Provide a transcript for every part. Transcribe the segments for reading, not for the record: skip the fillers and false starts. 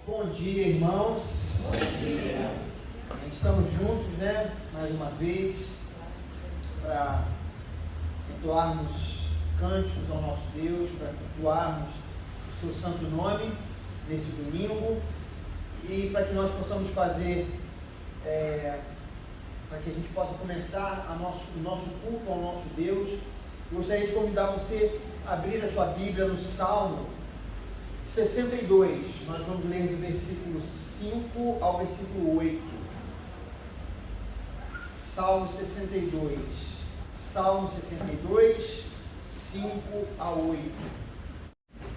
Bom dia, irmãos. Bom dia. Estamos juntos, mais uma vez, para entoarmos cânticos ao nosso Deus, para cultuarmos o seu santo nome nesse domingo e para que nós possamos fazer, para que a gente possa começar o nosso culto ao nosso Deus. Eu gostaria de convidar você a abrir a sua Bíblia no Salmo 62, nós vamos ler do versículo 5 ao versículo 8. Salmo 62, 5 a 8.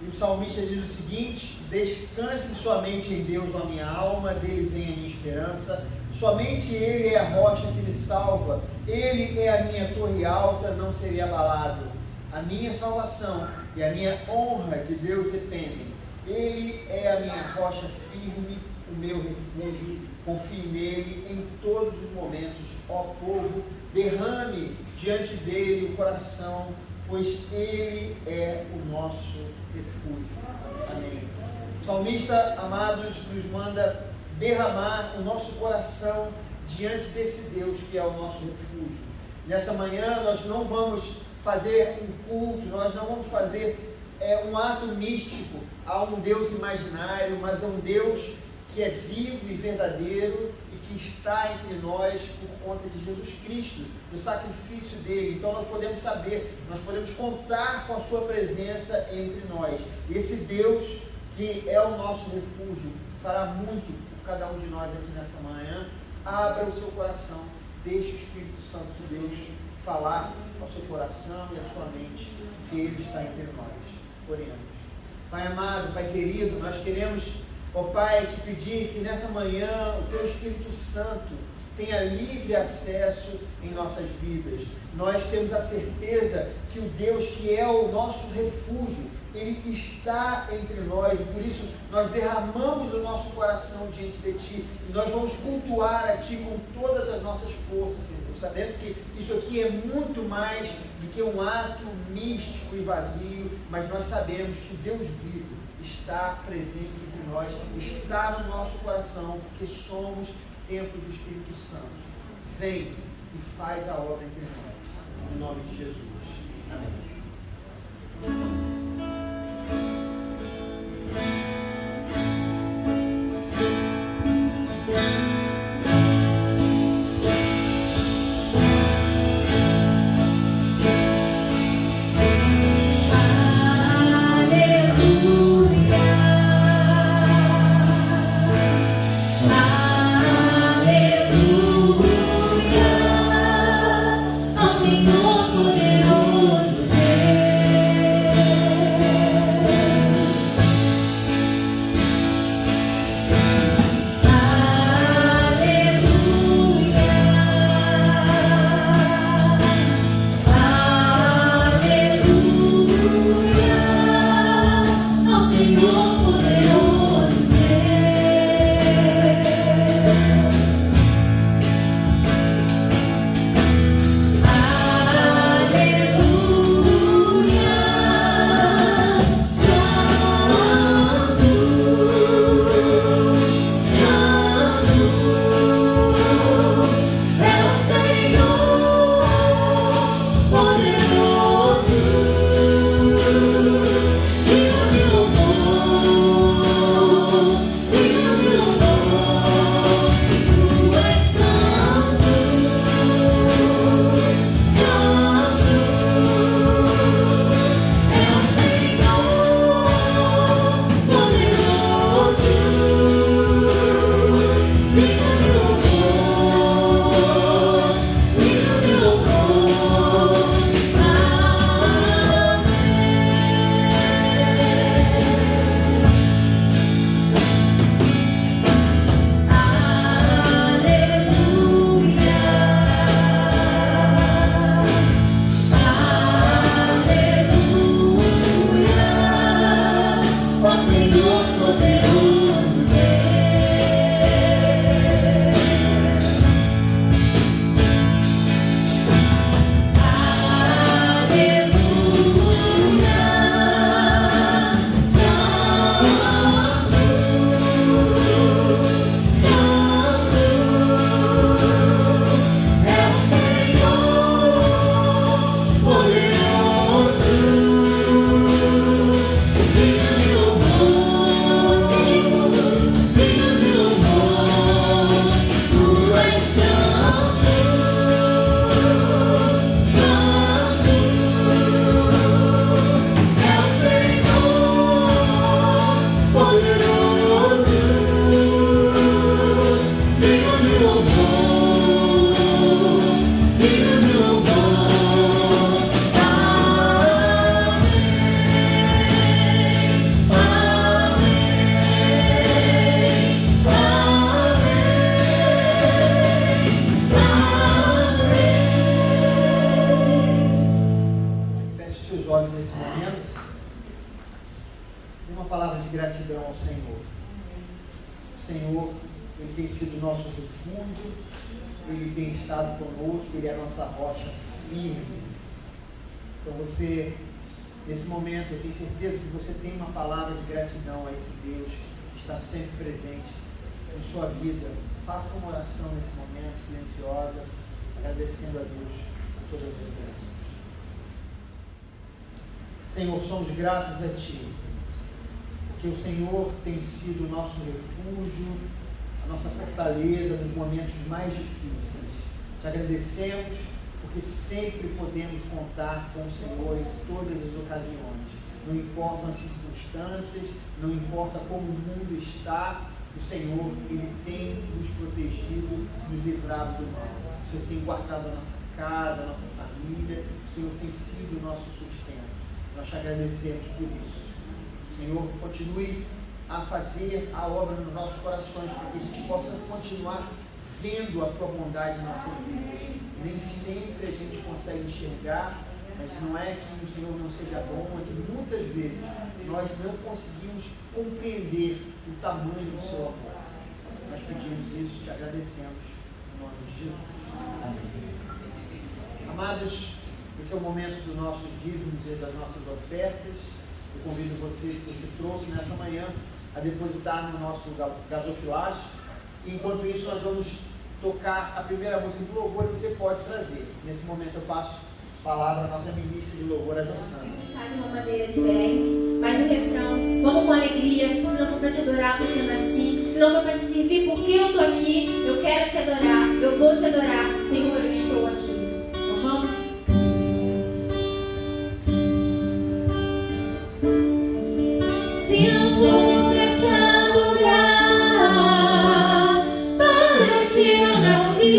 E o salmista diz o seguinte: descanse somente em Deus, a minha alma, dele vem a minha esperança. Somente Ele é a rocha que me salva, Ele é a minha torre alta, não serei abalado. A minha salvação e a minha honra de Deus dependem. Ele é a minha rocha firme, o meu refúgio, confie nele em todos os momentos, ó povo, derrame diante dele o coração, pois ele é o nosso refúgio. Amém. O salmista, amados, nos manda derramar o nosso coração diante desse Deus que é o nosso refúgio. Nessa manhã nós não vamos fazer um culto, nós não vamos fazer um ato místico a um Deus imaginário, mas a um Deus que é vivo e verdadeiro e que está entre nós por conta de Jesus Cristo, do sacrifício dele. Então nós podemos saber, nós podemos contar com a sua presença entre nós. Esse Deus que é o nosso refúgio fará muito por cada um de nós aqui nesta manhã. Abra o seu coração, deixe o Espírito Santo de Deus falar ao seu coração e à sua mente, que ele está entre nós. Oremos. Pai amado, Pai querido, nós queremos, ó Pai, te pedir que nessa manhã o Teu Espírito Santo tenha livre acesso em nossas vidas. Nós temos a certeza que o Deus que é o nosso refúgio, Ele está entre nós, e por isso nós derramamos o nosso coração diante de Ti, e nós vamos cultuar a Ti com todas as nossas forças, Senhor, sabendo que isso aqui é muito mais do que um ato místico e vazio, mas nós sabemos que o Deus vivo está presente entre nós, está no nosso coração, porque somos templo do Espírito Santo. Vem e faz a obra entre nós, em nome de Jesus. Amém. Senhor poderoso Deus. uma palavra de gratidão ao Senhor. O Senhor, Ele tem sido nosso refúgio, Ele tem estado conosco, Ele é a nossa rocha firme. Então você, nesse momento, eu tenho certeza que você tem uma palavra de gratidão a esse Deus que está sempre presente em sua vida. Faça uma oração nesse momento, silenciosa, agradecendo a Deus por todas as bênçãos. Senhor, somos gratos a Ti, porque o Senhor tem sido o nosso refúgio, a nossa fortaleza nos momentos mais difíceis. Te agradecemos porque sempre podemos contar com o Senhor em todas as ocasiões. Não importam as circunstâncias, não importa como o mundo está, o Senhor, Ele tem nos protegido, nos livrado do mal. O Senhor tem guardado a nossa casa, a nossa família, o Senhor tem sido o nosso sustento. Nós te agradecemos por isso. Senhor, continue a fazer a obra nos nossos corações, para que a gente possa continuar vendo a Tua bondade em nossas vidas. Nem sempre a gente consegue enxergar, mas não é que o Senhor não seja bom, é que muitas vezes nós não conseguimos compreender o tamanho do Seu amor. Nós pedimos isso, te agradecemos, em nome de Jesus. Amém. Amados, esse é o momento dos nossos dízimos e das nossas ofertas. Eu convido vocês que você trouxe nessa manhã a depositar no nosso gasofilaço. E enquanto isso, nós vamos tocar a primeira música do louvor e você pode trazer. Nesse momento eu passo a palavra à nossa ministra de louvor, a Jossana. Começar de uma maneira diferente, mas no refrão, vamos com alegria. Se não for para te adorar porque eu nasci, se não for para te servir porque eu estou aqui, eu quero te adorar, eu vou te adorar, Senhor, eu estou aqui. Então vamos? Se não for para te adorar, para que eu nasci,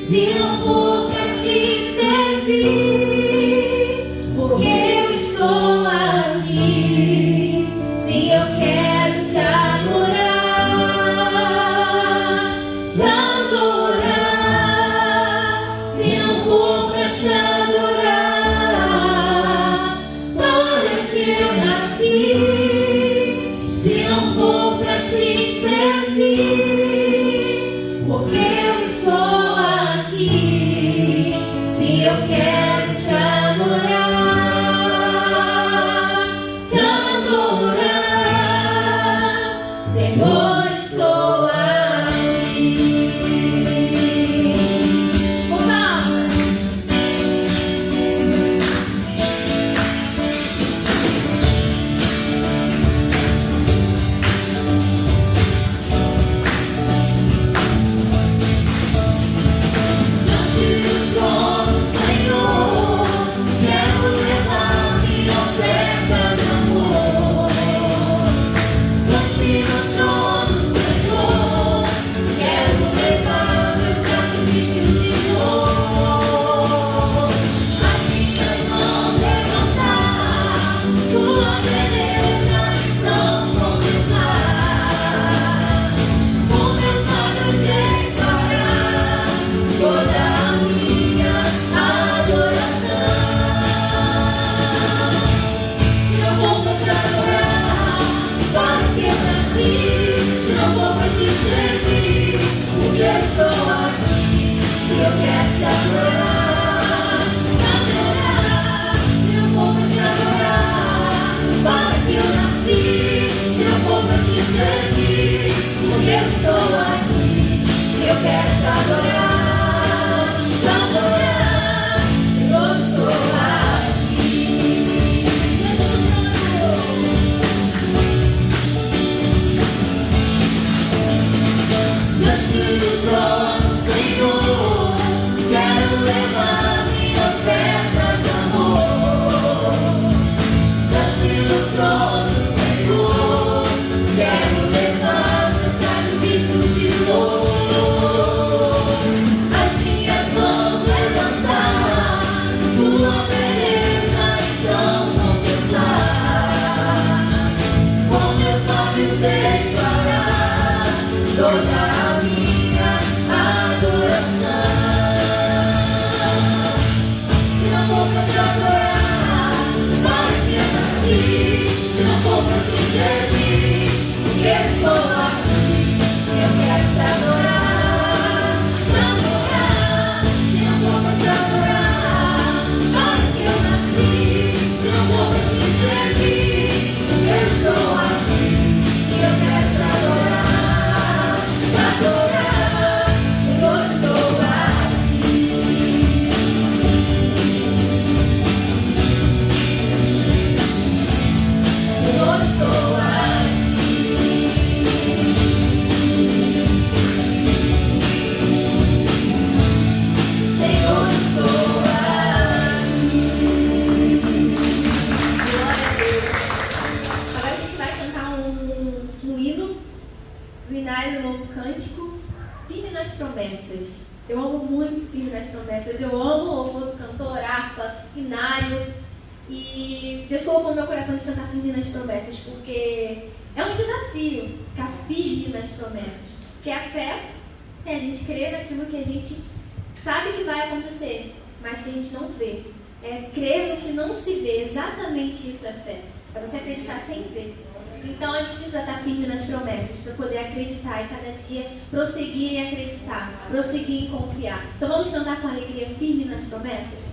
se não for para te servir, porque eu estou aqui, se eu quero te adorar, se não for para te adorar, para que eu nasci. Eu amo muito Firme nas Promessas. Eu amo o louvor do cantor, harpa, hinário. E Deus colocou no meu coração de cantar Firme nas Promessas, porque é um desafio ficar firme nas promessas. Porque a fé é a gente crer naquilo que a gente sabe que vai acontecer, mas que a gente não vê. É crer no que não se vê. Exatamente isso é fé. É você acreditar sem ver. Então a gente precisa estar firme nas promessas para poder acreditar e cada dia prosseguir em acreditar, prosseguir em confiar. Então vamos cantar com alegria firme nas promessas?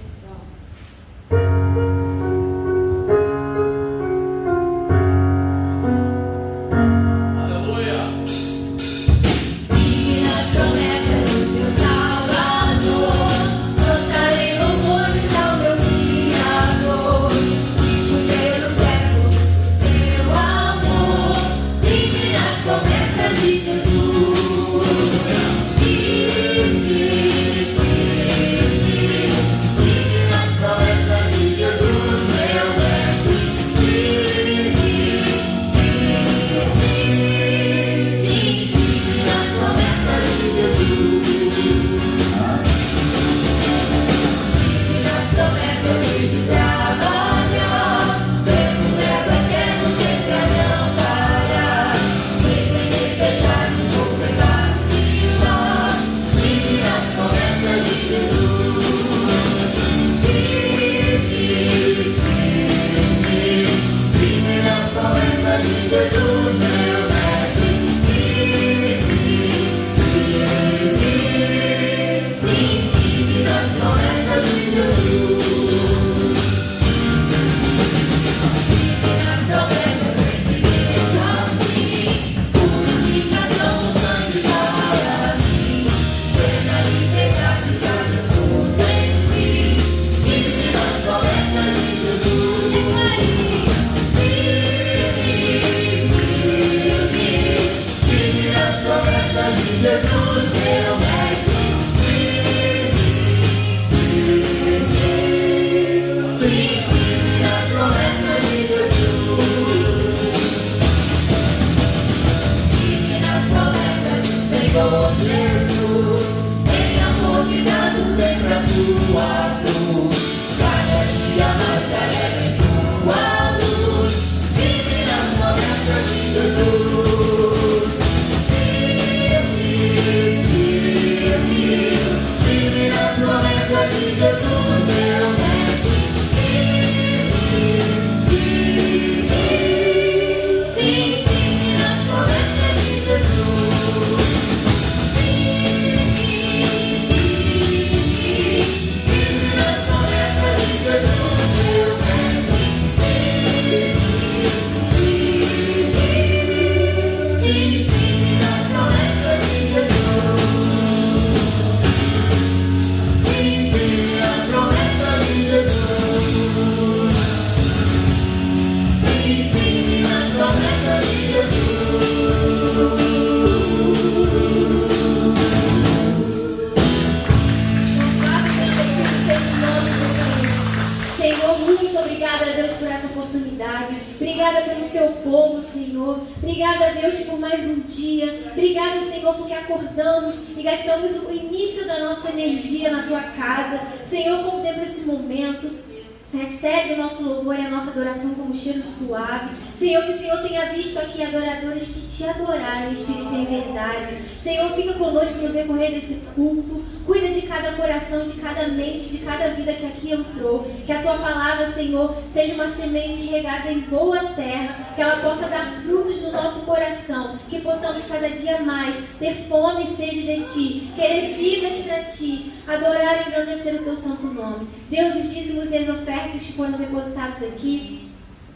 Recebe o nosso louvor e a nossa adoração como cheiro suave. Senhor, que o Senhor tenha visto aqui adoradores que te adoraram em espírito e em verdade. Senhor, fica conosco no decorrer desse culto. Cuida de cada coração, de cada mente, de cada vida que aqui entrou. Que a tua palavra, Senhor, seja uma semente regada em boa terra. Que ela possa dar frutos no nosso coração. Que possamos cada dia mais ter fome e sede de ti. Querer vidas para ti. Adorar e engrandecer o teu santo nome. Deus, os dízimos e as ofertas que foram depositados aqui,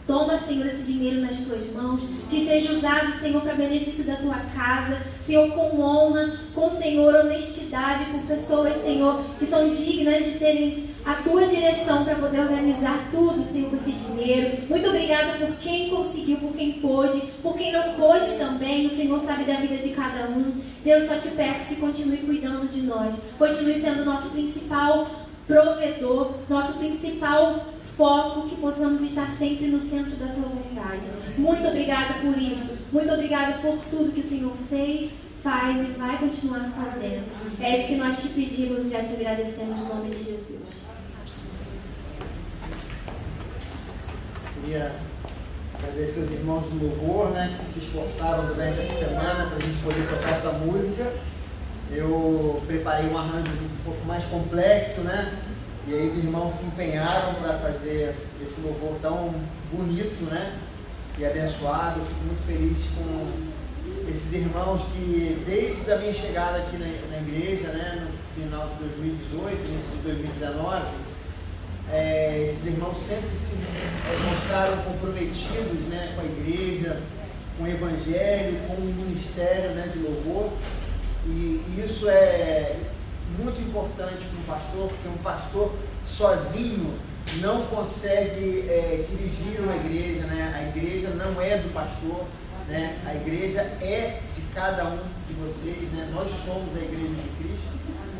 Toma, Senhor, esse dinheiro nas tuas mãos, que seja usado, Senhor, para benefício da tua casa, Senhor, com honra, com, Senhor, honestidade, por pessoas, Senhor, que são dignas de terem a tua direção para poder organizar tudo, Senhor, com esse dinheiro. Muito obrigada por quem conseguiu, por quem pôde, por quem não pôde também. O Senhor sabe da vida de cada um. Deus, só te peço que continue cuidando de nós, continue sendo nosso principal provedor, nosso principal foco, que possamos estar sempre no centro da tua vontade. Muito obrigada por isso. Muito obrigada por tudo que o Senhor fez, faz e vai continuar fazendo. É isso que nós te pedimos e já te agradecemos no nome de Jesus. Queria agradecer os irmãos do louvor, né, que se esforçaram durante essa semana para a gente poder tocar essa música. Eu preparei um arranjo um pouco mais complexo, né? E aí os irmãos se empenharam para fazer esse louvor tão bonito, né? E abençoado. Fico muito feliz com esses irmãos que, desde a minha chegada aqui na igreja, né, no final de 2018, início de 2019, esses irmãos sempre se mostraram comprometidos, né, com a igreja, com o evangelho, com o ministério, né, de louvor. E isso é muito importante para um pastor, porque um pastor sozinho não consegue dirigir uma igreja, né? A igreja não é do pastor, né? A igreja é de cada um de vocês, né? Nós somos a igreja de Cristo,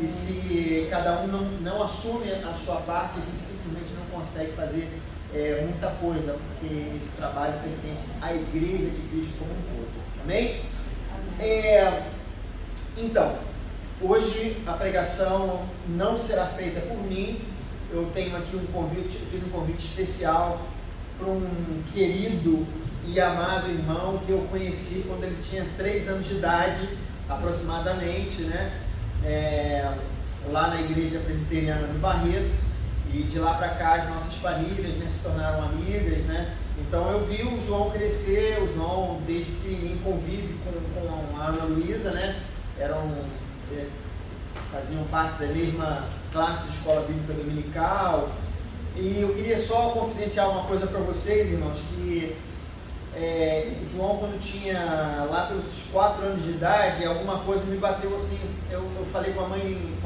e se cada um não assume a sua parte, a gente simplesmente não consegue fazer muita coisa, porque esse trabalho pertence à igreja de Cristo como um todo. Amém? Então, hoje a pregação não será feita por mim. Eu tenho aqui um convite, fiz um convite especial para um querido e amado irmão que eu conheci quando ele tinha 3 anos de idade, aproximadamente, né? Lá na igreja presbiteriana do Barreto, e de lá para cá as nossas famílias, né, se tornaram amigas, né? Então eu vi o João crescer, o João desde que me convive com a Ana Luísa, né? Faziam parte da mesma classe de escola bíblica dominical. E eu queria só confidenciar uma coisa para vocês, irmãos, que o João, quando tinha lá pelos 4 anos de idade, alguma coisa me bateu assim. Eu falei com a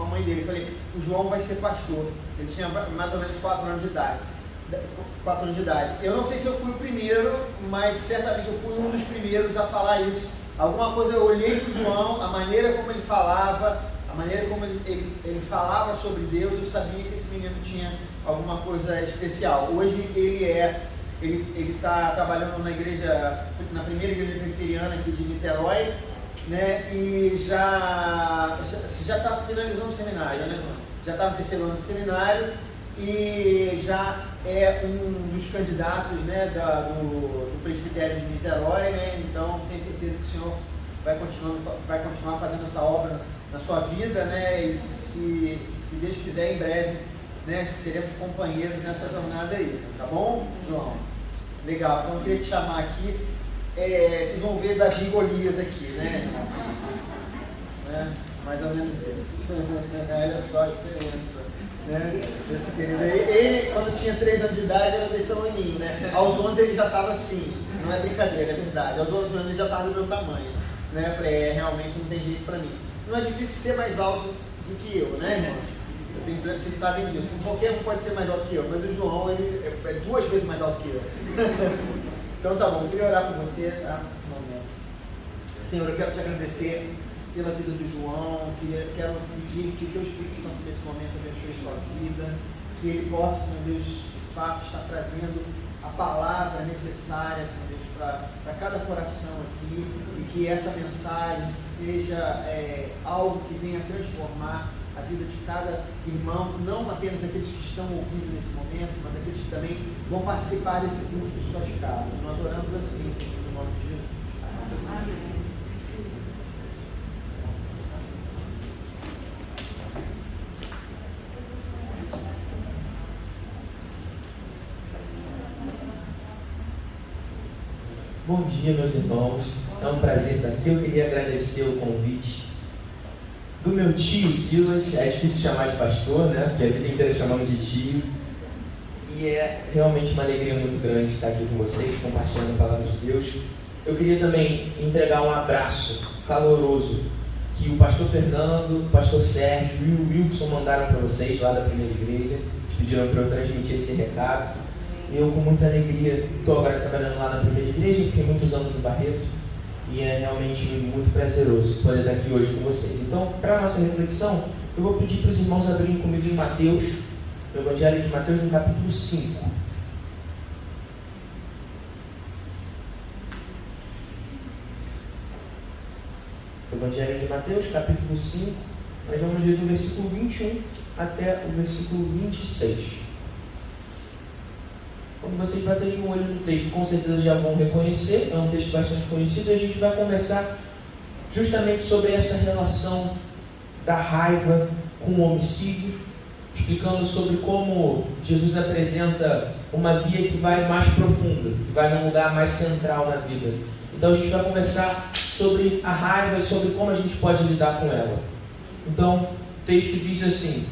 mãe dele, falei, o João vai ser pastor. Ele tinha mais ou menos 4 anos de idade. 4 anos de idade. Eu não sei se eu fui o primeiro, mas certamente eu fui um dos primeiros a falar isso. Alguma coisa eu olhei para o João, a maneira como ele falava, a maneira como ele falava sobre Deus, eu sabia que esse menino tinha alguma coisa especial. Hoje ele está trabalhando na primeira igreja presbiteriana aqui de Niterói, né? E já está finalizando o seminário, né? Já está no 3º ano do seminário e já é um dos candidatos, né, do presbitério de Niterói, né? Então tenho certeza que o senhor vai continuar fazendo essa obra na sua vida, né? E se Deus quiser, em breve, né, seremos companheiros nessa jornada aí, tá bom, João? Legal, então eu queria te chamar aqui. Vocês vão ver Davi e Golias aqui, né? Mais ou menos isso. Olha só a diferença, né? Esse querido aí, ele, quando tinha 3 anos de idade, era desse tamanho, né? Aos 11 ele já estava assim, não é brincadeira, é verdade. Aos 11 anos ele já estava do meu tamanho, né? Eu falei, realmente não tem jeito para mim. Não é difícil ser mais alto do que eu, né, irmãos? Vocês sabem disso. Qualquer um pode ser mais alto que eu, mas o João, ele é 2 vezes mais alto que eu. Então tá bom, eu queria orar por você, tá? Nesse momento. Senhor, eu quero te agradecer pela vida do João, quero pedir que o teu Espírito Santo nesse momento abençoe sua vida, que ele possa, Senhor Deus, de fato, estar trazendo a palavra necessária, Senhor Deus, para cada coração aqui, e que essa mensagem seja algo que venha transformar a vida de cada irmão, não apenas aqueles que estão ouvindo nesse momento, mas aqueles que também vão participar desse culto de suas casas. Nós oramos assim, no nome de Jesus. Amém. Bom dia, meus irmãos. É um prazer estar aqui. Eu queria agradecer o convite do meu tio Silas. É difícil chamar de pastor, né? Porque a vida inteira chamamos de tio. E e é realmente uma alegria muito grande estar aqui com vocês, compartilhando a palavra de Deus. Eu queria também entregar um abraço caloroso que o pastor Fernando, o pastor Sérgio e o Wilson mandaram para vocês lá da primeira igreja, pediram para eu transmitir esse recado. Eu, com muita alegria, estou agora trabalhando lá na primeira igreja, fiquei muitos anos no Barreto, e é realmente muito prazeroso poder estar aqui hoje com vocês. Então, para a nossa reflexão, eu vou pedir para os irmãos abrirem comigo em Mateus, no Evangelho de Mateus, no capítulo 5. Evangelho de Mateus, capítulo 5, nós vamos ler do versículo 21 até o versículo 26. Quando vocês baterem um olho no texto, com certeza já vão reconhecer, é um texto bastante conhecido, e a gente vai conversar justamente sobre essa relação da raiva com o homicídio, explicando sobre como Jesus apresenta uma via que vai mais profunda, que vai num lugar mais central na vida. Então a gente vai conversar sobre a raiva e sobre como a gente pode lidar com ela. Então o texto diz assim: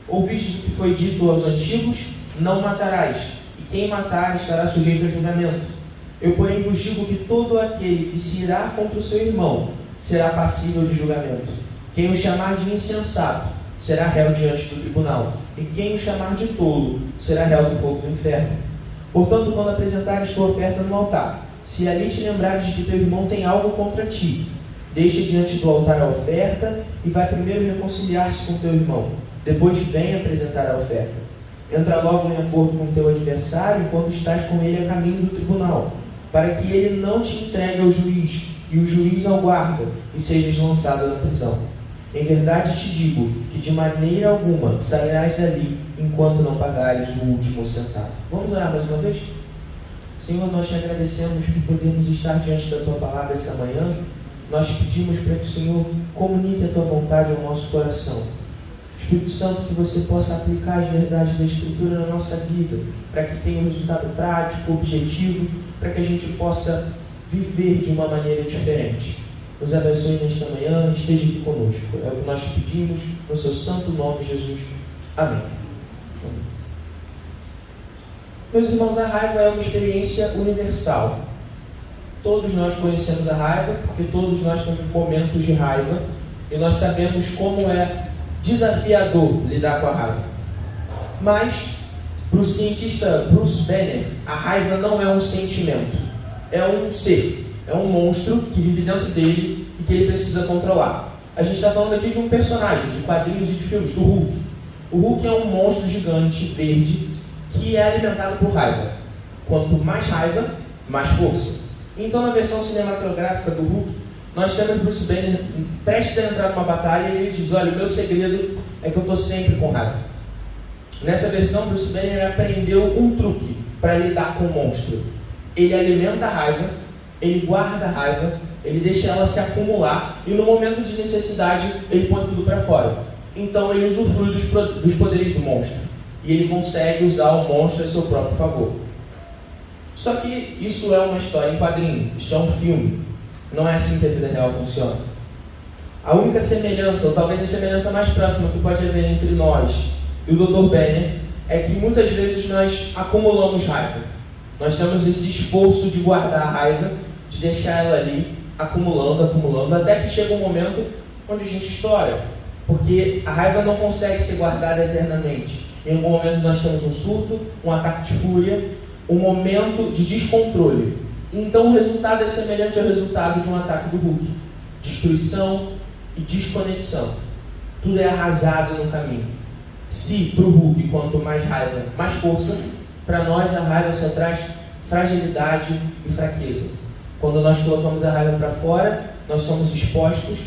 ouvistes o que foi dito aos antigos, não matarás, e quem matar estará sujeito a julgamento. Eu, porém, vos digo que todo aquele que se irá contra o seu irmão será passível de julgamento. Quem o chamar de insensato será réu diante do tribunal, e quem o chamar de tolo será réu do fogo do inferno. Portanto, quando apresentares tua oferta no altar, se ali te lembrares de que teu irmão tem algo contra ti, deixa diante do altar a oferta e vai primeiro reconciliar-se com teu irmão. Depois vem apresentar a oferta. Entra logo em acordo com teu adversário enquanto estás com ele a caminho do tribunal, para que ele não te entregue ao juiz e o juiz ao guarda e sejas lançado na prisão. Em verdade te digo que de maneira alguma sairás dali enquanto não pagares o último centavo. Vamos orar mais uma vez? Senhor, nós te agradecemos por podermos estar diante da tua palavra essa manhã. Nós te pedimos para que o Senhor comunique a tua vontade ao nosso coração. Espírito Santo, que você possa aplicar as verdades da Escritura na nossa vida, para que tenha um resultado prático, objetivo, para que a gente possa viver de uma maneira diferente. Nos abençoe nesta manhã, esteja aqui conosco. É o que nós te pedimos, no seu santo nome, Jesus. Amém. Meus irmãos, a raiva é uma experiência universal. Todos nós conhecemos a raiva, porque todos nós temos momentos de raiva, e nós sabemos como é desafiador lidar com a raiva. Mas, para o cientista Bruce Banner, a raiva não é um sentimento, é um ser, é um monstro que vive dentro dele e que ele precisa controlar. A gente está falando aqui de um personagem de quadrinhos e de filmes, do Hulk. O Hulk é um monstro gigante, verde, que é alimentado por raiva. Quanto mais raiva, mais força. Então, na versão cinematográfica do Hulk, nós temos Bruce Banner prestes a entrar numa batalha e ele diz: olha, o meu segredo é que eu estou sempre com raiva. Nessa versão, Bruce Banner aprendeu um truque para lidar com o monstro. Ele alimenta a raiva, ele guarda a raiva, ele deixa ela se acumular e no momento de necessidade ele põe tudo para fora. Então ele usufrui dos poderes do monstro e ele consegue usar o monstro a seu próprio favor. Só que isso é uma história em quadrinho, isso é um filme. Não é assim que a vida real funciona. A única semelhança, ou talvez a semelhança mais próxima que pode haver entre nós e o Dr. Banner, é que muitas vezes nós acumulamos raiva. Nós temos esse esforço de guardar a raiva, de deixar ela ali, acumulando, até que chega um momento onde a gente estoura. Porque a raiva não consegue ser guardada eternamente. Em algum momento nós temos um surto, um ataque de fúria, um momento de descontrole. Então o resultado é semelhante ao resultado de um ataque do Hulk. Destruição e desconexão. Tudo é arrasado no caminho. Se para o Hulk, quanto mais raiva, mais força, para nós a raiva só traz fragilidade e fraqueza. Quando nós colocamos a raiva para fora, nós somos expostos,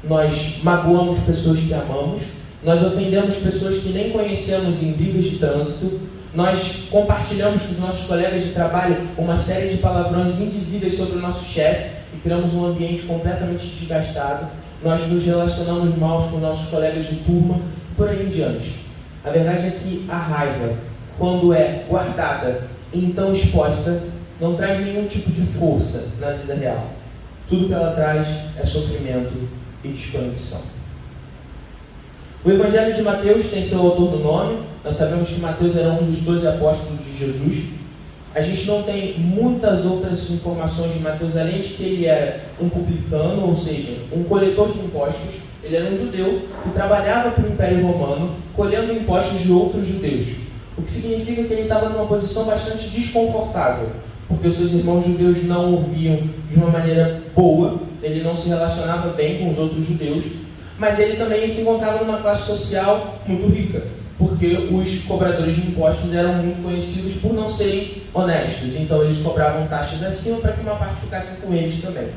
nós magoamos pessoas que amamos, nós ofendemos pessoas que nem conhecemos em brigas de trânsito, nós compartilhamos com os nossos colegas de trabalho uma série de palavrões indizíveis sobre o nosso chefe e criamos um ambiente completamente desgastado, nós nos relacionamos mal com nossos colegas de turma e por aí em diante. A verdade é que a raiva, quando é guardada e então exposta, não traz nenhum tipo de força na vida real. Tudo que ela traz é sofrimento e desconexão. O Evangelho de Mateus tem seu autor no nome, Nós sabemos que Mateus era um dos 12 apóstolos de Jesus. A gente não tem muitas outras informações de Mateus, além de que ele era um publicano, ou seja, um coletor de impostos. Ele era um judeu que trabalhava para o Império Romano, colhendo impostos de outros judeus. O que significa que ele estava numa posição bastante desconfortável, porque os seus irmãos judeus não o viam de uma maneira boa, ele não se relacionava bem com os outros judeus, mas ele também se encontrava numa classe social muito rica, porque os cobradores de impostos eram muito conhecidos por não serem honestos, então eles cobravam taxas acima para que uma parte ficasse com eles também.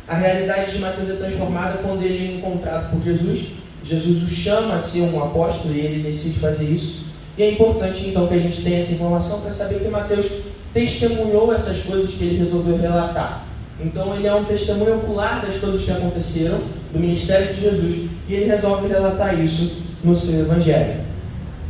A realidade de Mateus é transformada quando ele é encontrado por Jesus. Jesus o chama a ser um apóstolo e ele decide fazer isso. E é importante então que a gente tenha essa informação para saber que Mateus testemunhou essas coisas que ele resolveu relatar. Então ele é um testemunho ocular das coisas que aconteceram do ministério de Jesus e ele resolve relatar isso no seu evangelho.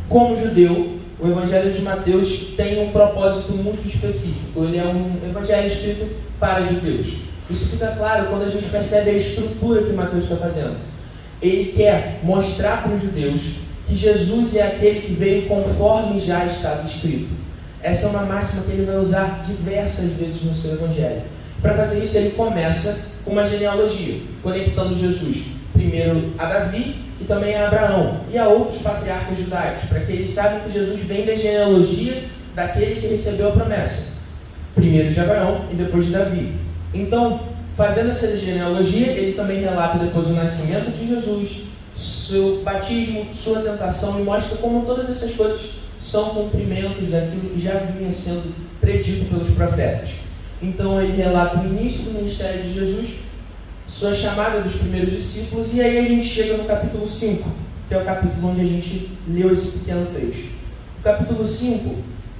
Como judeu, o evangelho de Mateus tem um propósito muito específico. Ele é um evangelho escrito para judeus. Isso fica claro quando a gente percebe a estrutura que Mateus está fazendo. Ele quer mostrar para os judeus que Jesus é aquele que veio conforme já estava escrito. Essa é uma máxima que ele vai usar diversas vezes no seu evangelho. Para fazer isso, ele começa com uma genealogia, conectando Jesus primeiro a Davi e também a Abraão e a outros patriarcas judaicos, para que eles saibam que Jesus vem da genealogia daquele que recebeu a promessa. Primeiro de Abraão e depois de Davi. Então, fazendo essa genealogia, ele também relata depois o nascimento de Jesus, seu batismo, sua tentação e mostra como todas essas coisas são cumprimentos daquilo que já vinha sendo predito pelos profetas. Então, ele relata o início do ministério de Jesus, sua chamada dos primeiros discípulos, e aí a gente chega no capítulo 5, que é o capítulo onde a gente leu esse pequeno trecho. O capítulo 5,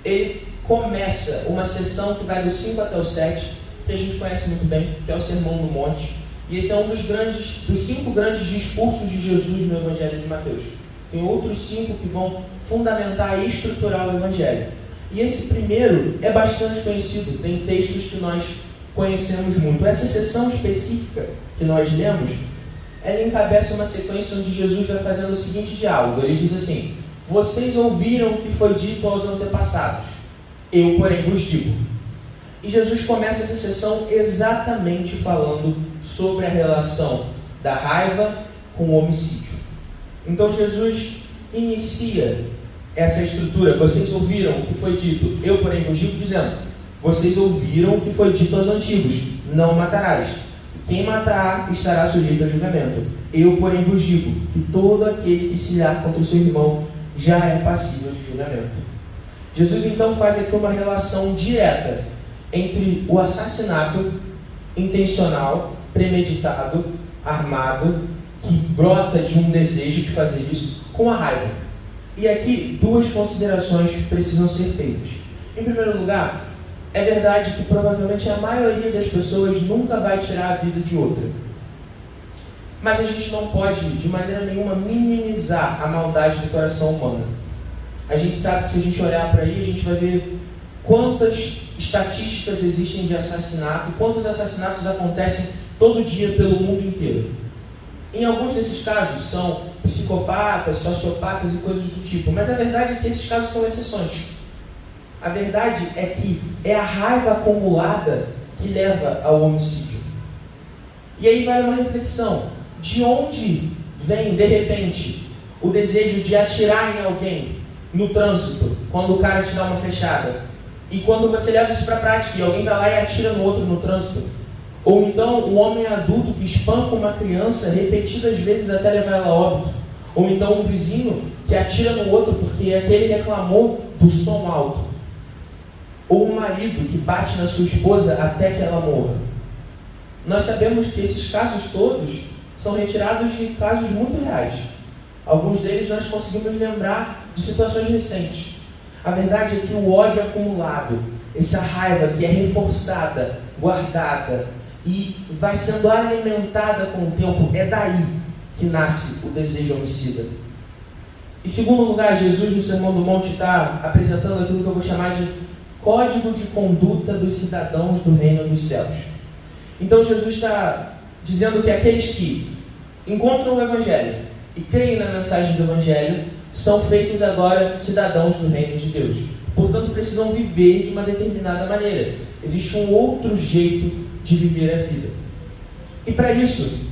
ele começa uma sessão que vai do 5 até o 7, que a gente conhece muito bem, que é o Sermão do Monte. E esse é um dos 5 grandes discursos de Jesus no Evangelho de Mateus. Tem outros 5 que vão fundamentar e estruturar o Evangelho. E esse primeiro é bastante conhecido, tem textos que nós conhecemos muito. Essa sessão específica que nós lemos, ela encabeça uma sequência onde Jesus vai fazendo o seguinte diálogo. Ele diz assim: vocês ouviram o que foi dito aos antepassados, eu, porém, vos digo. E Jesus começa essa sessão exatamente falando sobre a relação da raiva com o homicídio. Então Jesus inicia essa estrutura. Vocês ouviram o que foi dito, eu, porém, vos digo, dizendo: vocês ouviram o que foi dito aos antigos, não matarás. Quem matar estará sujeito a julgamento. Eu, porém, vos digo que todo aquele que se irar contra o seu irmão já é passível de julgamento. Jesus então faz aqui uma relação direta entre o assassinato intencional, premeditado, armado, que brota de um desejo de fazer isso, com a raiva. E aqui, 2 considerações precisam ser feitas. Em primeiro lugar, é verdade que provavelmente a maioria das pessoas nunca vai tirar a vida de outra. Mas a gente não pode, de maneira nenhuma, minimizar a maldade do coração humano. A gente sabe que se a gente olhar para aí, a gente vai ver quantas estatísticas existem de assassinato, quantos assassinatos acontecem todo dia pelo mundo inteiro. Em alguns desses casos são psicopatas, sociopatas e coisas do tipo, mas a verdade é que esses casos são exceções. A verdade é que é a raiva acumulada que leva ao homicídio. E aí vai uma reflexão: de onde vem, de repente, o desejo de atirar em alguém no trânsito, quando o cara te dá uma fechada? E quando você leva isso para a prática e alguém vai lá e atira no outro no trânsito? Ou então um homem adulto que espanca uma criança repetidas vezes até levar ela a óbito? Ou então um vizinho que atira no outro porque aquele reclamou do som alto? Ou um marido que bate na sua esposa até que ela morra? Nós sabemos que esses casos todos são retirados de casos muito reais. Alguns deles nós conseguimos lembrar de situações recentes. A verdade é que o ódio acumulado, essa raiva que é reforçada, guardada e vai sendo alimentada com o tempo, é daí que nasce o desejo homicida. Em segundo lugar, Jesus no Sermão do Monte está apresentando aquilo que eu vou chamar de código de conduta dos cidadãos do reino dos céus. Então Jesus está dizendo que aqueles que encontram o Evangelho e creem na mensagem do Evangelho são feitos agora cidadãos do reino de Deus. Portanto, precisam viver de uma determinada maneira. Existe um outro jeito de viver a vida. E para isso,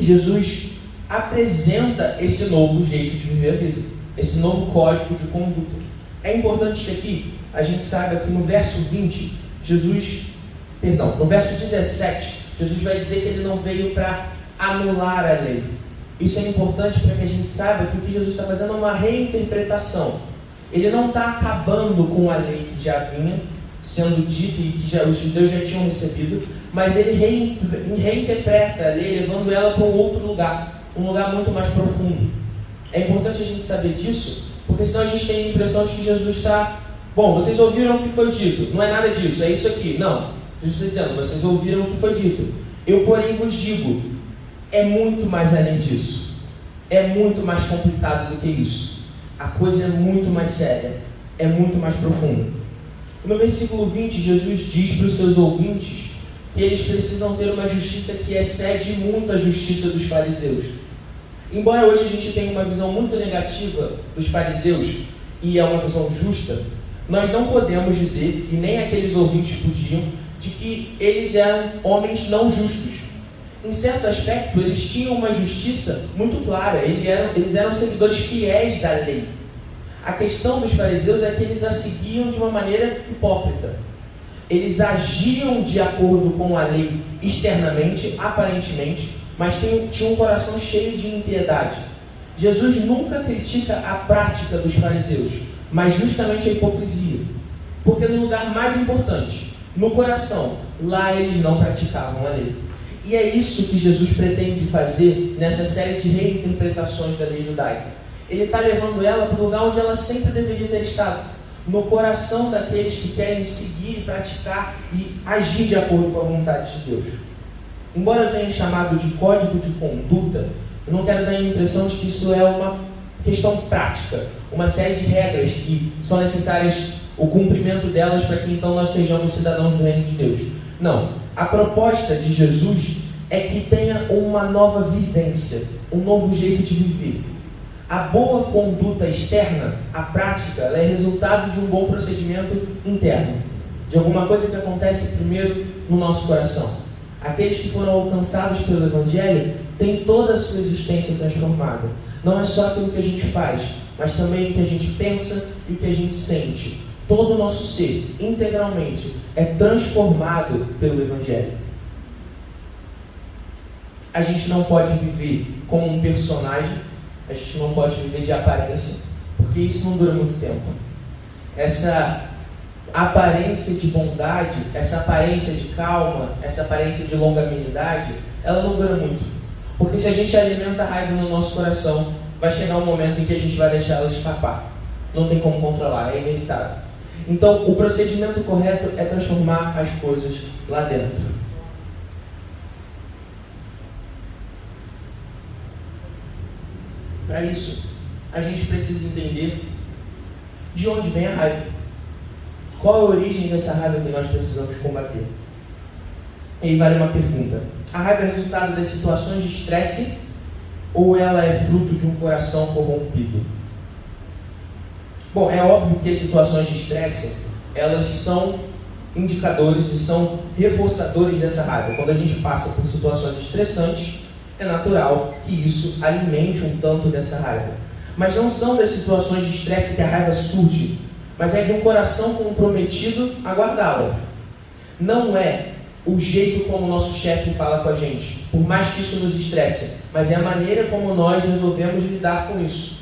Jesus apresenta esse novo jeito de viver a vida, esse novo código de conduta. É importante que aqui a gente saiba que no verso 20, no verso 17, Jesus vai dizer que ele não veio para anular a lei. Isso é importante para que a gente saiba que o que Jesus está fazendo é uma reinterpretação. Ele não está acabando com a lei que já vinha sendo dita e que os judeus já tinham recebido, mas ele reinterpreta a lei, levando ela para um outro lugar, um lugar muito mais profundo. É importante a gente saber disso, porque senão a gente tem a impressão de que Jesus está... Bom, vocês ouviram o que foi dito, não é nada disso, é isso aqui. Não, Jesus está dizendo, vocês ouviram o que foi dito. Eu, porém, vos digo, é muito mais além disso. É muito mais complicado do que isso. A coisa é muito mais séria, é muito mais profunda. No versículo 20, Jesus diz para os seus ouvintes que eles precisam ter uma justiça que excede muito a justiça dos fariseus. Embora hoje a gente tenha uma visão muito negativa dos fariseus, e é uma visão justa, nós não podemos dizer, e nem aqueles ouvintes podiam, de que eles eram homens não justos. Em certo aspecto, eles tinham uma justiça muito clara, eles eram seguidores fiéis da lei. A questão dos fariseus é que eles a seguiam de uma maneira hipócrita. Eles agiam de acordo com a lei externamente, aparentemente, mas tinham um coração cheio de impiedade. Jesus nunca critica a prática dos fariseus, mas justamente a hipocrisia. Porque no lugar mais importante, no coração, lá eles não praticavam a lei. E é isso que Jesus pretende fazer nessa série de reinterpretações da lei judaica. Ele está levando ela para o lugar onde ela sempre deveria ter estado, no coração daqueles que querem seguir, praticar e agir de acordo com a vontade de Deus. Embora eu tenha chamado de código de conduta, eu não quero dar a impressão de que isso é uma questão prática, uma série de regras que são necessárias, o cumprimento delas para que então nós sejamos cidadãos do reino de Deus. Não. A proposta de Jesus é que tenha uma nova vivência, um novo jeito de viver. A boa conduta externa, a prática, ela é resultado de um bom procedimento interno, de alguma coisa que acontece primeiro no nosso coração. Aqueles que foram alcançados pelo Evangelho têm toda a sua existência transformada. Não é só aquilo que a gente faz, mas também o que a gente pensa e o que a gente sente. Todo o nosso ser, integralmente, é transformado pelo Evangelho. A gente não pode viver como um personagem, a gente não pode viver de aparência, porque isso não dura muito tempo. Essa aparência de bondade, essa aparência de calma, essa aparência de longanimidade, ela não dura muito. Porque se a gente alimenta a raiva no nosso coração, vai chegar um momento em que a gente vai deixar ela escapar. Não tem como controlar, é inevitável. Então, o procedimento correto é transformar as coisas lá dentro. Para isso, a gente precisa entender de onde vem a raiva. Qual é a origem dessa raiva que nós precisamos combater? E aí vale uma pergunta. A raiva é resultado das situações de estresse ou ela é fruto de um coração corrompido? Bom, é óbvio que as situações de estresse, elas são indicadores e são reforçadores dessa raiva. Quando a gente passa por situações estressantes, é natural que isso alimente um tanto dessa raiva. Mas não são das situações de estresse que a raiva surge, mas é de um coração comprometido a guardá-la. Não é o jeito como o nosso chefe fala com a gente, por mais que isso nos estresse, mas é a maneira como nós resolvemos lidar com isso.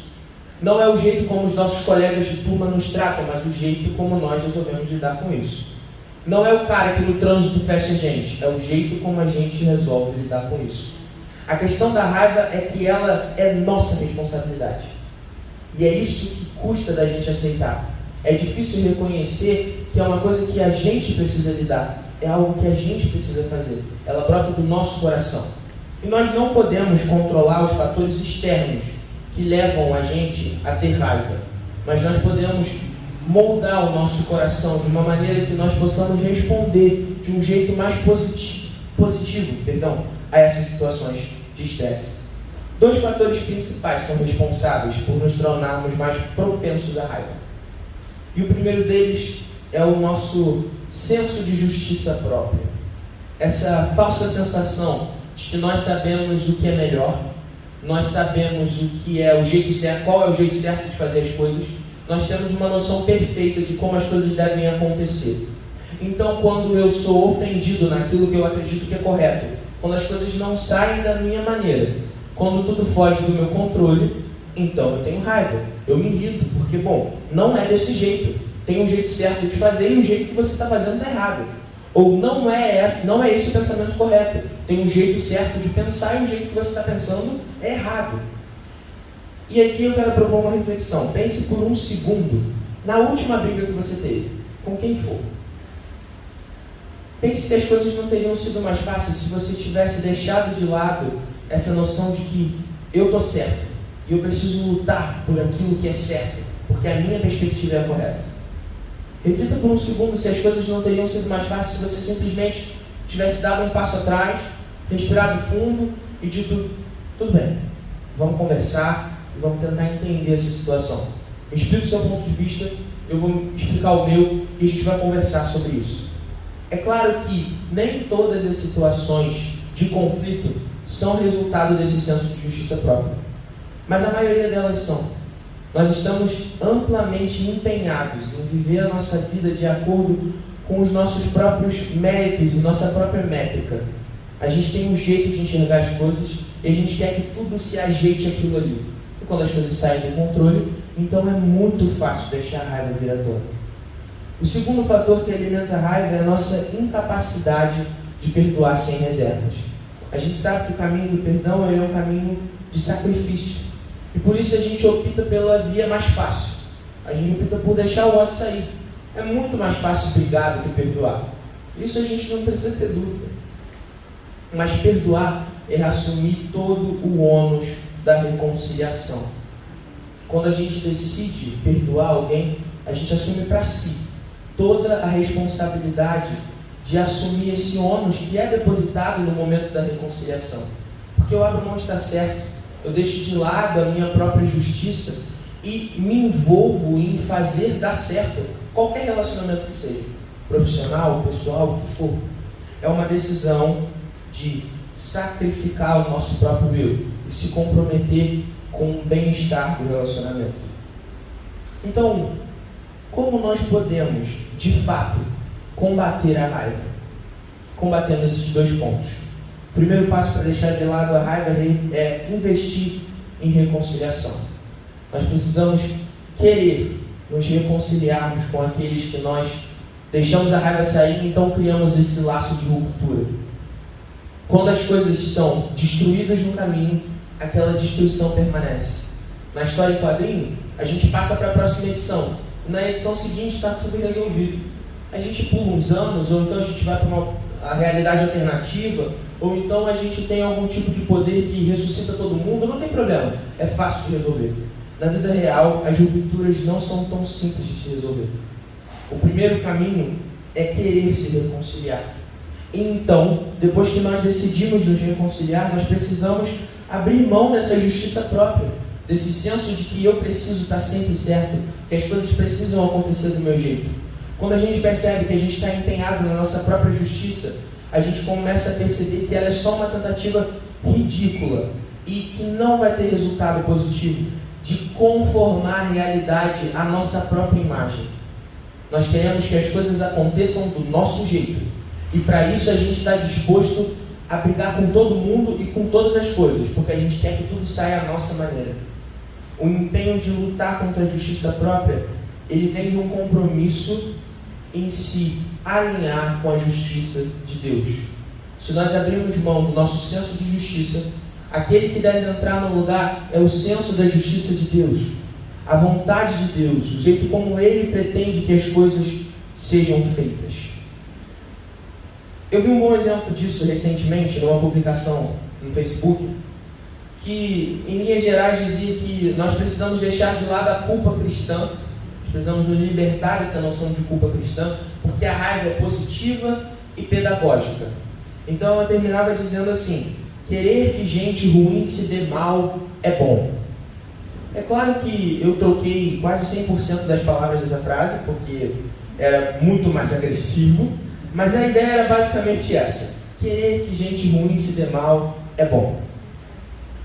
Não é o jeito como os nossos colegas de turma nos tratam, mas o jeito como nós resolvemos lidar com isso. Não é o cara que no trânsito fecha a gente, é o jeito como a gente resolve lidar com isso. A questão da raiva é que ela é nossa responsabilidade. E é isso que custa da gente aceitar. É difícil reconhecer que é uma coisa que a gente precisa lidar. É algo que a gente precisa fazer. Ela brota do nosso coração. E nós não podemos controlar os fatores externos que levam a gente a ter raiva. Mas nós podemos moldar o nosso coração de uma maneira que nós possamos responder de um jeito mais positivo a essas situações de estresse. Dois fatores principais são responsáveis por nos tornarmos mais propensos à raiva. E o primeiro deles é o nosso senso de justiça própria. Essa falsa sensação de que nós sabemos o que é melhor, nós sabemos o que é o jeito certo, qual é o jeito certo de fazer as coisas, nós temos uma noção perfeita de como as coisas devem acontecer. Então, quando eu sou ofendido naquilo que eu acredito que é correto, quando as coisas não saem da minha maneira, quando tudo foge do meu controle, então eu tenho raiva, eu me irrito, porque, bom, não é desse jeito. Tem um jeito certo de fazer e o jeito que você está fazendo está errado. Ou não é esse o pensamento correto. Tem um jeito certo de pensar e o jeito que você está pensando é errado. E aqui eu quero propor uma reflexão. Pense por um segundo na última briga que você teve, com quem for. Pense se as coisas não teriam sido mais fáceis se você tivesse deixado de lado essa noção de que eu estou certo e eu preciso lutar por aquilo que é certo, porque a minha perspectiva é a correta. Reflita por um segundo se as coisas não teriam sido mais fáceis se você simplesmente tivesse dado um passo atrás, respirado fundo e dito, tudo bem, vamos conversar e vamos tentar entender essa situação. Me explica o seu ponto de vista, eu vou explicar o meu e a gente vai conversar sobre isso. É claro que nem todas as situações de conflito são resultado desse senso de justiça própria, mas a maioria delas são. Nós estamos amplamente empenhados em viver a nossa vida de acordo com os nossos próprios méritos e nossa própria métrica. A gente tem um jeito de enxergar as coisas e a gente quer que tudo se ajeite aquilo ali. E quando as coisas saem do controle, então é muito fácil deixar a raiva vir à tona. O segundo fator que alimenta a raiva é a nossa incapacidade de perdoar sem reservas. A gente sabe que o caminho do perdão é um caminho de sacrifício. E por isso a gente opta pela via mais fácil. A gente opta por deixar o ódio sair. É muito mais fácil brigar do que perdoar. Isso a gente não precisa ter dúvida. Mas perdoar é assumir todo o ônus da reconciliação. Quando a gente decide perdoar alguém, a gente assume para si toda a responsabilidade de assumir esse ônus que é depositado no momento da reconciliação. Porque eu abro mão de estar certo, eu deixo de lado a minha própria justiça e me envolvo em fazer dar certo qualquer relacionamento que seja, profissional, pessoal, o que for. É uma decisão de sacrificar o nosso próprio eu e se comprometer com o bem-estar do relacionamento. Então, como nós podemos, de fato, combater a raiva? Combatendo esses dois pontos. O primeiro passo para deixar de lado a raiva é investir em reconciliação. Nós precisamos querer nos reconciliarmos com aqueles que nós deixamos a raiva sair e então criamos esse laço de ruptura. Quando as coisas são destruídas no caminho, aquela destruição permanece. Na história em quadrinho, a gente passa para a próxima edição. Na edição seguinte está tudo resolvido. A gente pula uns anos, ou então a gente vai para uma realidade alternativa, ou então a gente tem algum tipo de poder que ressuscita todo mundo, não tem problema, é fácil de resolver. Na vida real, as rupturas não são tão simples de se resolver. O primeiro caminho é querer se reconciliar. E então, depois que nós decidimos nos reconciliar, nós precisamos abrir mão dessa justiça própria, desse senso de que eu preciso estar sempre certo, que as coisas precisam acontecer do meu jeito. Quando a gente percebe que a gente está empenhado na nossa própria justiça, a gente começa a perceber que ela é só uma tentativa ridícula e que não vai ter resultado positivo de conformar a realidade à nossa própria imagem. Nós queremos que as coisas aconteçam do nosso jeito e para isso a gente está disposto a brigar com todo mundo e com todas as coisas, porque a gente quer que tudo saia à nossa maneira. O empenho de lutar contra a justiça própria, ele vem de um compromisso em se alinhar com a justiça de Deus. Se nós abrirmos mão do nosso senso de justiça, aquele que deve entrar no lugar é o senso da justiça de Deus, a vontade de Deus, o jeito como Ele pretende que as coisas sejam feitas. Eu vi um bom exemplo disso recentemente numa publicação no Facebook, que em linhas gerais dizia que nós precisamos deixar de lado a culpa cristã, nós precisamos nos libertar dessa noção de culpa cristã, porque a raiva é positiva e pedagógica. Então ela terminava dizendo assim: querer que gente ruim se dê mal é bom. É claro que eu troquei quase 100% das palavras dessa frase, porque era muito mais agressivo, mas a ideia era basicamente essa: querer que gente ruim se dê mal é bom.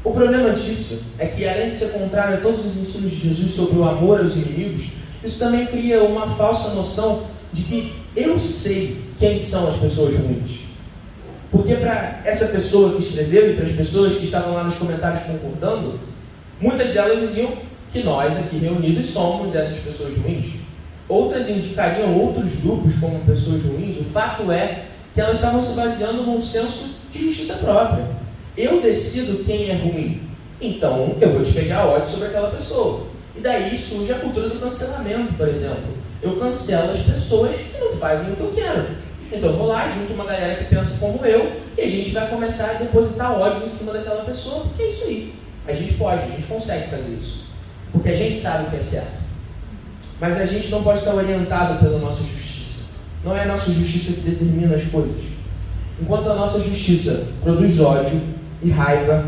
O problema disso é que, além de ser contrário a todos os ensinos de Jesus sobre o amor aos inimigos, isso também cria uma falsa noção de que eu sei quem são as pessoas ruins. Porque para essa pessoa que escreveu e para as pessoas que estavam lá nos comentários concordando, muitas delas diziam que nós aqui reunidos somos essas pessoas ruins. Outras indicariam outros grupos como pessoas ruins. O fato é que elas estavam se baseando num senso de justiça própria. Eu decido quem é ruim, então eu vou despejar ódio sobre aquela pessoa. E daí surge a cultura do cancelamento, por exemplo. Eu cancelo as pessoas que não fazem o que eu quero. Então eu vou lá, junto uma galera que pensa como eu, e a gente vai começar a depositar ódio em cima daquela pessoa, porque é isso aí. A gente consegue fazer isso. Porque a gente sabe o que é certo. Mas a gente não pode estar orientado pela nossa justiça. Não é a nossa justiça que determina as coisas. Enquanto a nossa justiça produz ódio e raiva,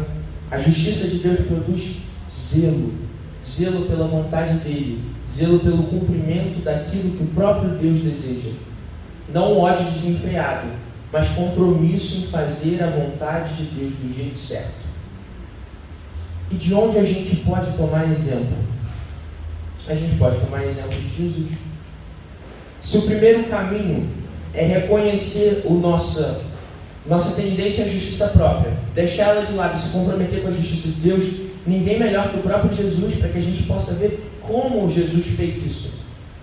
a justiça de Deus produz zelo. Zelo pela vontade dele. Zelo pelo cumprimento daquilo que o próprio Deus deseja. Não ódio desenfreado, mas compromisso em fazer a vontade de Deus do jeito certo. E de onde a gente pode tomar exemplo? A gente pode tomar exemplo de Jesus. Se o primeiro caminho é reconhecer nossa tendência à justiça própria, deixá-la de lado e se comprometer com a justiça de Deus, ninguém melhor que o próprio Jesus para que a gente possa ver como Jesus fez isso.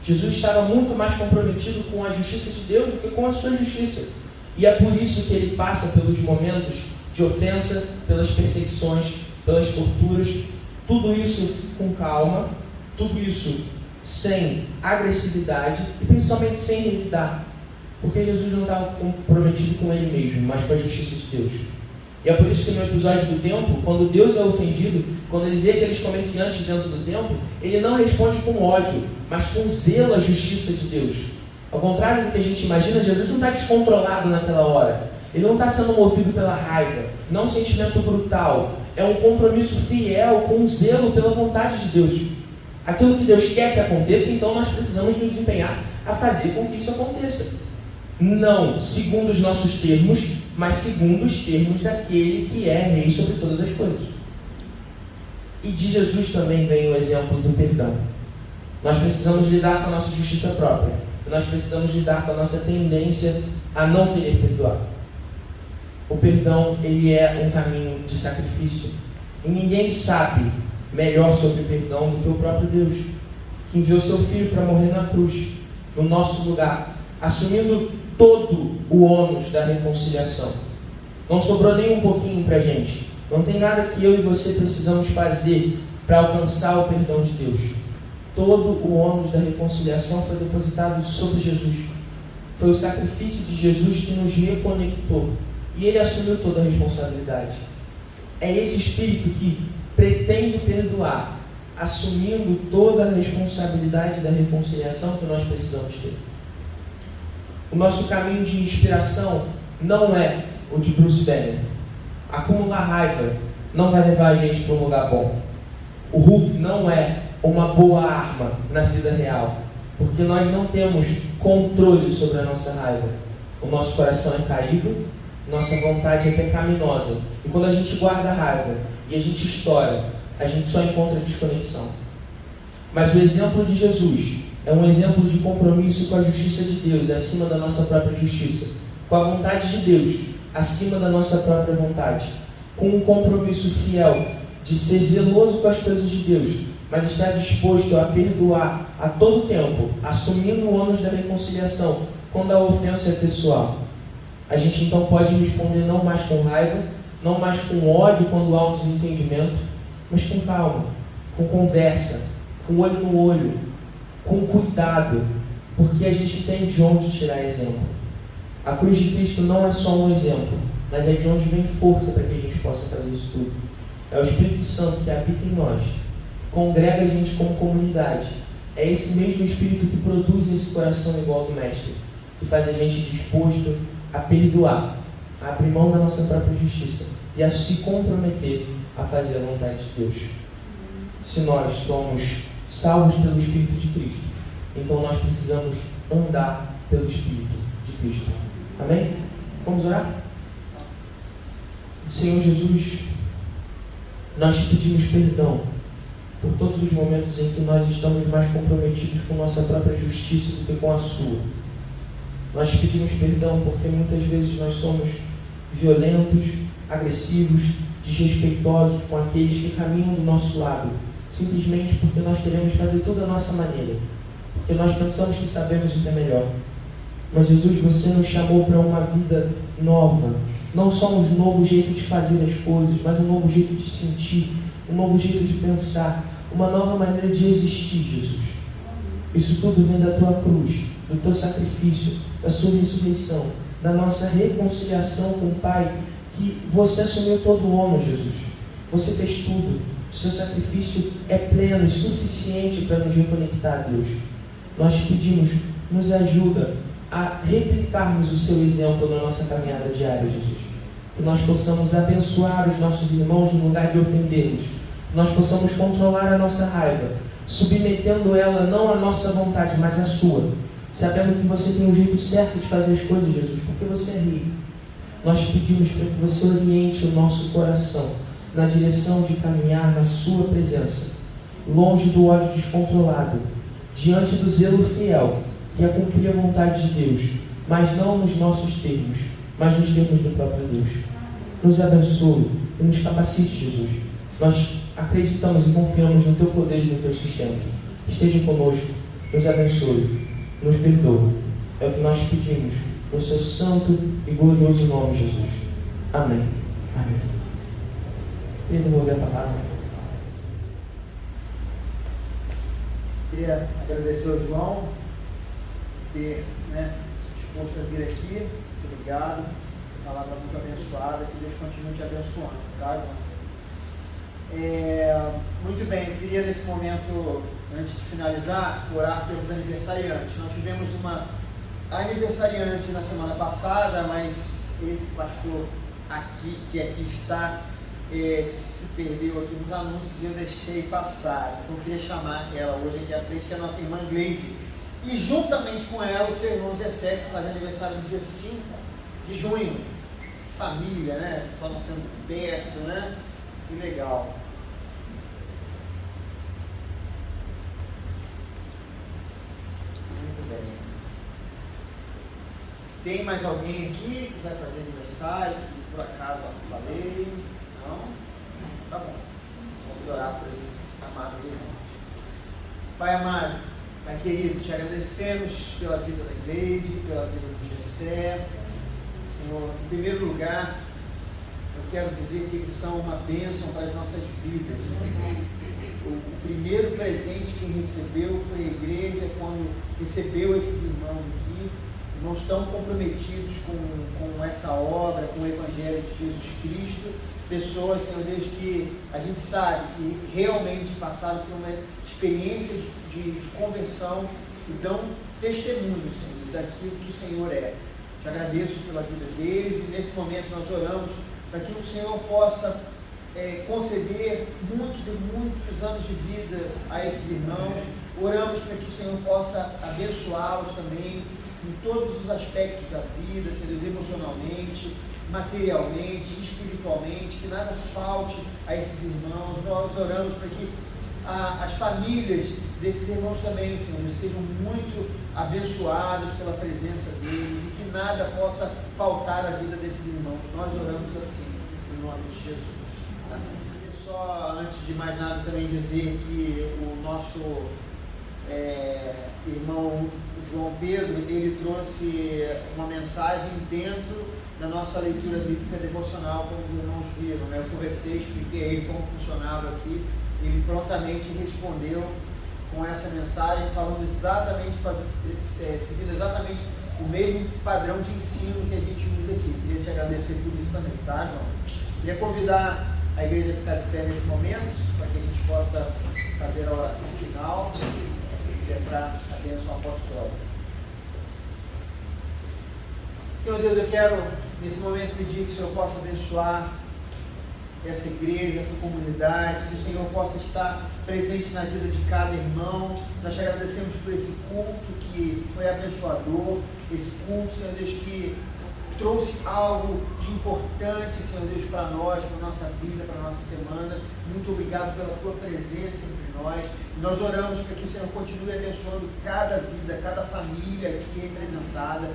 Jesus estava muito mais comprometido com a justiça de Deus do que com a sua justiça. E é por isso que ele passa pelos momentos de ofensa, pelas perseguições, pelas torturas, tudo isso com calma, tudo isso sem agressividade e principalmente sem revidar. Porque Jesus não estava comprometido com ele mesmo, mas com a justiça de Deus. E é por isso que no episódio do templo, quando Deus é ofendido, quando ele vê aqueles comerciantes dentro do templo, ele não responde com ódio, mas com zelo à justiça de Deus. Ao contrário do que a gente imagina, Jesus não está descontrolado naquela hora. Ele não está sendo movido pela raiva, não um sentimento brutal. É um compromisso fiel com zelo pela vontade de Deus. Aquilo que Deus quer que aconteça, então nós precisamos nos empenhar a fazer com que isso aconteça. Não segundo os nossos termos, mas segundo os termos daquele que é rei sobre todas as coisas. E de Jesus também vem o exemplo do perdão. Nós precisamos lidar com a nossa justiça própria. Nós precisamos lidar com a nossa tendência a não querer perdoar. O perdão, ele é um caminho de sacrifício. E ninguém sabe melhor sobre o perdão do que o próprio Deus, que enviou seu Filho para morrer na cruz, no nosso lugar, assumindo todo o ônus da reconciliação. Não sobrou nem um pouquinho para a gente. Não tem nada que eu e você precisamos fazer para alcançar o perdão de Deus. Todo o ônus da reconciliação foi depositado sobre Jesus. Foi o sacrifício de Jesus que nos reconectou. E ele assumiu toda a responsabilidade. É esse espírito que pretende perdoar, assumindo toda a responsabilidade da reconciliação que nós precisamos ter. O nosso caminho de inspiração não é o de Bruce Banner. Acumular raiva não vai levar a gente para um lugar bom. O Hulk não é uma boa arma na vida real, porque nós não temos controle sobre a nossa raiva. O nosso coração é caído, nossa vontade é pecaminosa. E quando a gente guarda a raiva e a gente estoura, a gente só encontra desconexão. Mas o exemplo de Jesus é um exemplo de compromisso com a justiça de Deus, acima da nossa própria justiça. Com a vontade de Deus, acima da nossa própria vontade. Com um compromisso fiel de ser zeloso com as coisas de Deus, mas estar disposto a perdoar a todo tempo, assumindo o ônus da reconciliação, quando a ofensa é pessoal. A gente então pode responder não mais com raiva, não mais com ódio quando há um desentendimento, mas com calma, com conversa, com olho no olho, com cuidado, porque a gente tem de onde tirar exemplo. A cruz de Cristo não é só um exemplo, mas é de onde vem força para que a gente possa fazer isso tudo. É o Espírito Santo que habita em nós, que congrega a gente como comunidade. É esse mesmo Espírito que produz esse coração igual ao do Mestre, que faz a gente disposto a perdoar, a abrir mão da nossa própria justiça e a se comprometer a fazer a vontade de Deus. Se nós somos salvos pelo Espírito de Cristo, então nós precisamos andar pelo Espírito de Cristo. Amém? Vamos orar? Senhor Jesus, nós te pedimos perdão por todos os momentos em que nós estamos mais comprometidos com nossa própria justiça do que com a sua. Nós te pedimos perdão porque muitas vezes nós somos violentos, agressivos, desrespeitosos com aqueles que caminham do nosso lado, simplesmente porque nós queremos fazer tudo da nossa maneira, porque nós pensamos que sabemos o que é melhor. Mas Jesus, você nos chamou para uma vida nova, não só um novo jeito de fazer as coisas, mas um novo jeito de sentir, um novo jeito de pensar, uma nova maneira de existir, Jesus. Isso tudo vem da tua cruz, do teu sacrifício, da sua ressurreição, da nossa reconciliação com o Pai, que você assumiu todo o ônus, Jesus. Você fez tudo. O seu sacrifício é pleno e suficiente para nos reconectar a Deus. Nós te pedimos, nos ajuda a replicarmos o seu exemplo na nossa caminhada diária, Jesus. Que nós possamos abençoar os nossos irmãos no lugar de ofendê-los. Que nós possamos controlar a nossa raiva, submetendo ela não à nossa vontade, mas à sua. Sabendo que você tem um jeito certo de fazer as coisas, Jesus, porque você é rico. Nós te pedimos para que você oriente o nosso coração na direção de caminhar na sua presença, longe do ódio descontrolado, diante do zelo fiel, que é cumprir a vontade de Deus, mas não nos nossos termos, mas nos termos do próprio Deus. Nos abençoe e nos capacite, Jesus. Nós acreditamos e confiamos no teu poder e no teu sustento. Esteja conosco, nos abençoe, nos perdoe. É o que nós pedimos, no seu santo e glorioso nome, Jesus. Amém. Amém. Queria devolver a palavra. Queria agradecer ao João por ter se disposto a vir aqui. Muito obrigado. Palavra muito abençoada. Que Deus continue te abençoando, tá, João? Muito bem, eu queria nesse momento, antes de finalizar, orar pelos aniversariantes. Nós tivemos uma aniversariante na semana passada, mas esse pastor aqui, que aqui está, se perdeu aqui nos anúncios e eu deixei passar. Então eu queria chamar ela hoje aqui à frente, que é a nossa irmã Gleide. E juntamente com ela, o seu irmão Gessé, que faz aniversário no dia 5 de junho. Família, né? Só nascendo perto, né? Que legal. Muito bem. Tem mais alguém aqui que vai fazer aniversário, que por acaso eu falei? Não? Tá bom. Vamos orar por esses amados irmãos. Pai amado, Pai querido, te agradecemos pela vida da Gleide, pela vida do Gessé. Senhor, em primeiro lugar, eu quero dizer que eles são uma bênção para as nossas vidas. O primeiro presente que recebeu foi a igreja, quando recebeu esses irmãos aqui, irmãos tão comprometidos com essa obra, com o Evangelho de Jesus Cristo, pessoas, Senhor Deus, que a gente sabe que realmente passaram por uma experiência de conversão e dão testemunho, Senhor, daquilo que o Senhor é. Te agradeço pela vida deles e nesse momento nós oramos para que o Senhor possa conceder muitos e muitos anos de vida a esses irmãos. Oramos para que o Senhor possa abençoá-los também em todos os aspectos da vida, Senhor, emocionalmente, materialmente, espiritualmente, que nada falte a esses irmãos. Nós oramos para que as famílias desses irmãos também, Senhor, sejam muito abençoadas pela presença deles e que nada possa faltar à vida desses irmãos. Nós oramos assim, em nome de Jesus. Amém. Só antes de mais nada também dizer que o nosso irmão João Pedro, ele trouxe uma mensagem dentro da nossa leitura bíblica devocional, como os irmãos viram, né? Eu conversei, expliquei a ele como funcionava aqui, ele prontamente respondeu com essa mensagem, falando exatamente, seguindo exatamente o mesmo padrão de ensino que a gente usa aqui. Queria te agradecer por isso também, tá, João? Queria convidar a igreja a ficar de pé nesse momento, para que a gente possa fazer a oração final e para a bênção apostólica. Senhor Deus, eu quero nesse momento pedir que o Senhor possa abençoar essa igreja, essa comunidade, que o Senhor possa estar presente na vida de cada irmão. Nós te agradecemos por esse culto que foi abençoador, esse culto, Senhor Deus, que trouxe algo de importante, Senhor Deus, para nós, para a nossa vida, para a nossa semana. Muito obrigado pela tua presença entre nós. Nós oramos para que o Senhor continue abençoando cada vida, cada família aqui representada.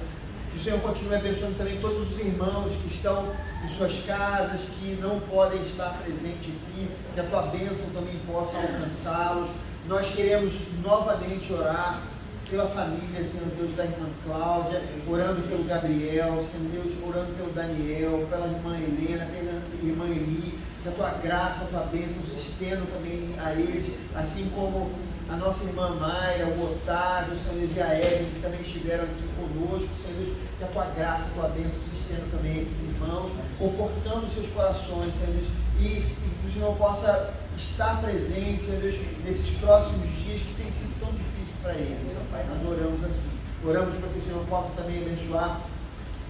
Que o Senhor continue abençoando também todos os irmãos que estão em suas casas, que não podem estar presentes aqui, que a tua bênção também possa alcançá-los. Nós queremos novamente orar pela família, Senhor Deus, da irmã Cláudia, orando pelo Gabriel, Senhor Deus, orando pelo Daniel, pela irmã Helena, pela irmã Eli, que a tua graça, a tua bênção se estenda também a eles, assim como a nossa irmã Mayra, o Otávio, Senhor Deus, e a Ellen, que também estiveram aqui conosco, Senhor Deus, que a tua graça, a tua bênção se estenda também a esses irmãos, confortando os seus corações, Senhor Deus, e que o Senhor possa estar presente, Senhor Deus, nesses próximos dias que tem sido tão difícil para eles, meu Pai. Nós oramos assim, oramos para que o Senhor possa também abençoar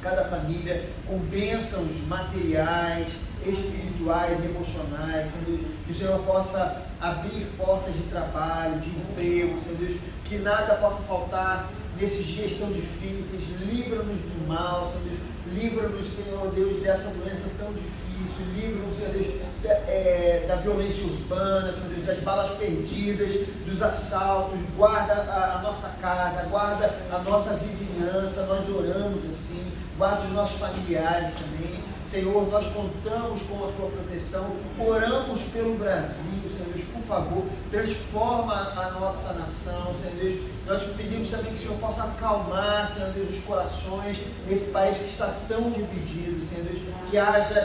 cada família com bênçãos materiais, espirituais, emocionais, Senhor Deus, que o Senhor possa abrir portas de trabalho, de emprego, Senhor Deus, que nada possa faltar nesses dias tão difíceis. Livra-nos do mal, Senhor Deus, livra-nos, Senhor Deus, dessa doença tão difícil, livra-nos, Senhor Deus, da violência urbana, Senhor Deus, das balas perdidas, dos assaltos. Guarda a nossa casa, guarda a nossa vizinhança. Nós oramos assim, guarda os nossos familiares também, Senhor. Nós contamos com a tua proteção, oramos pelo Brasil, Senhor Deus, por favor, transforma a nossa nação, Senhor Deus. Nós pedimos também que o Senhor possa acalmar, Senhor Deus, os corações nesse país que está tão dividido, Senhor Deus,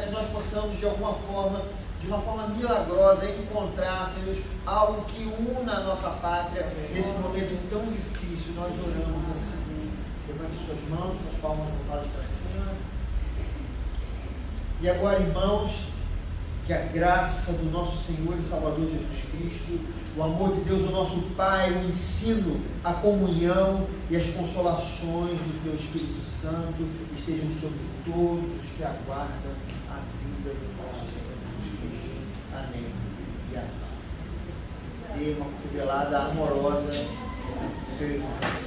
que nós possamos de alguma forma, de uma forma milagrosa, encontrar, Senhor Deus, algo que una a nossa pátria nesse momento tão difícil. Nós oramos assim. Levante suas mãos, com as palmas voltadas para cima. E agora, irmãos, que a graça do nosso Senhor e Salvador Jesus Cristo, o amor de Deus, o nosso Pai, o ensino, a comunhão e as consolações do Teu Espírito Santo estejam sobre todos os que aguardam a vinda do nosso Senhor Jesus Cristo. Amém e amém. Dê uma cotovelada amorosa, seu irmão.